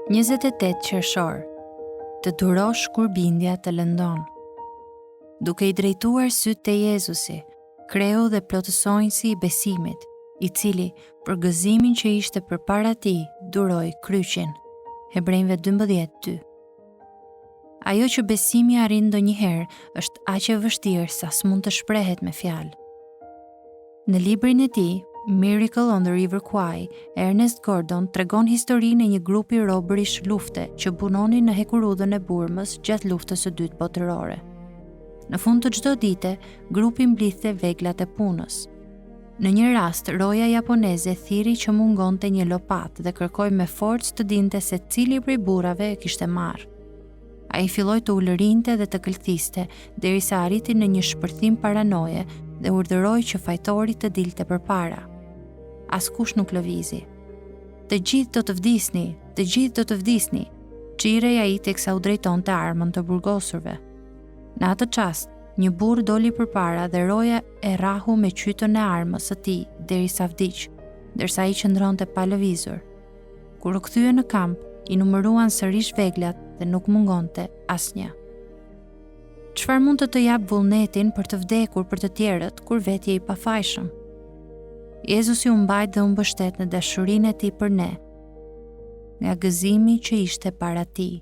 28 qershor. Të durosh kur bindja të lëndon. Duke i drejtuar sytë te Jezusi, kreu dhe plotësojnësi i besimit, i cili për gëzimin që ishte përpara tij duroi kryqin. Hebrejve 12:2. Ajo që besimi arrin ndonjëherë është aq e vështirë sa s'mund të shprehet me fjalë. Në librin e tij, Miracle on the River Kwai, Ernest Gordon tregon historinë e një grupi robërish lufte që punonin në hekurudhën e Burmës gjatë luftës së dytë botërore. Në fund të çdo dite, grupi mblidhte veglat e punës. Në një rast, roja japoneze thiri që mungonte një lopatë dhe kërkoi me forcë të dinte se cili prej burrave e kishte marrë. Ai filloi të ulërinte dhe të këllëthiste derisa arriti në një shpërthim paranoje dhe urdhëroi që fajtori të dilte përpara. Askush nuk lëvizi. Të gjithë do të vdisni, të gjithë do të vdisni, çirej ai teksa u drejtonte armën të burgosurve. Në atë çast, një burr doli përpara dhe roja e rrahu me qytën e armës së tij derisa vdiq, ndërsa ai qëndronte pa lëvizur. Kur u kthye në kamp, i numëruan sërish veglat dhe nuk mungonte asnjë. Çfarë mund të jap vullnetin për të vdekur për të tjerët kur vetë je i pafajshëm? Jezusi u mbajt dhe u mbështet në dashurinë e tij për ne, nga gëzimi që ishte para tij.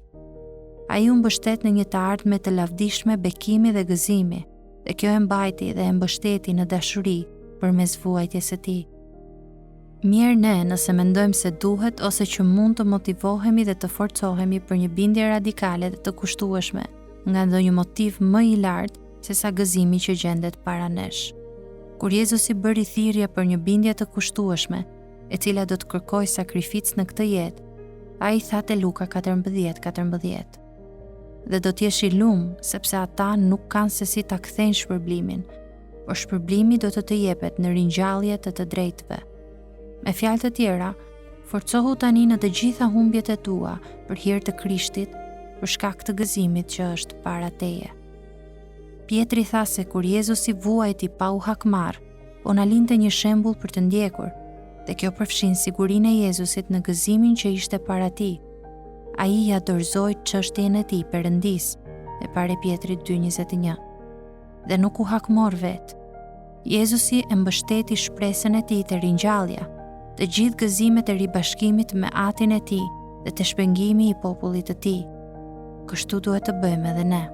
Ai u mbështet në një të ardhme të lavdishme bekimi dhe gëzimi, dhe kjo e mbajti dhe e mbështeti në dashuri përmes vuajtjes së tij. Mirë ne nëse mendojmë se duhet ose që mund të motivohemi dhe të forcohemi për një bindje radikale dhe të kushtueshme nga ndonjë motiv më i lartë se sa gëzimi që gjendet para nesh. Kur Jezusi bëri thirrje për një bindje të kushtueshme, e cila do të kërkojë sakrificë në këtë jetë, ai tha te Luka 14:14. Dhe do t'jesh i lumë, sepse ata nuk kanë se si ta kthejnë shpërblimin, por shpërblimi do të jepet në ringjallje të drejtëve. Me fjalë të tjera, forcohu tani në të gjitha humbjet e tua për hir të Krishtit, për shkak të gëzimit që është para teje. Pietri tha se kur Jezusi vuajti pa u hakmarr, po na linte një shembull për të ndjekur, dhe kjo përfshin sigurinë e Jezusit në gëzimin që ishte para tij. Ai ja dorëzoi çështjen e tij Perëndis, e pare Pietrit 2:21. Dhe nuk u hakmor vetë. Jezusi e mbështeti shpresën e tij të ringjallja, të gjithë gëzimet e ribashkimit me Atin e tij dhe të shpengimi i popullit të tij. Kështu duhet të bëjmë edhe ne.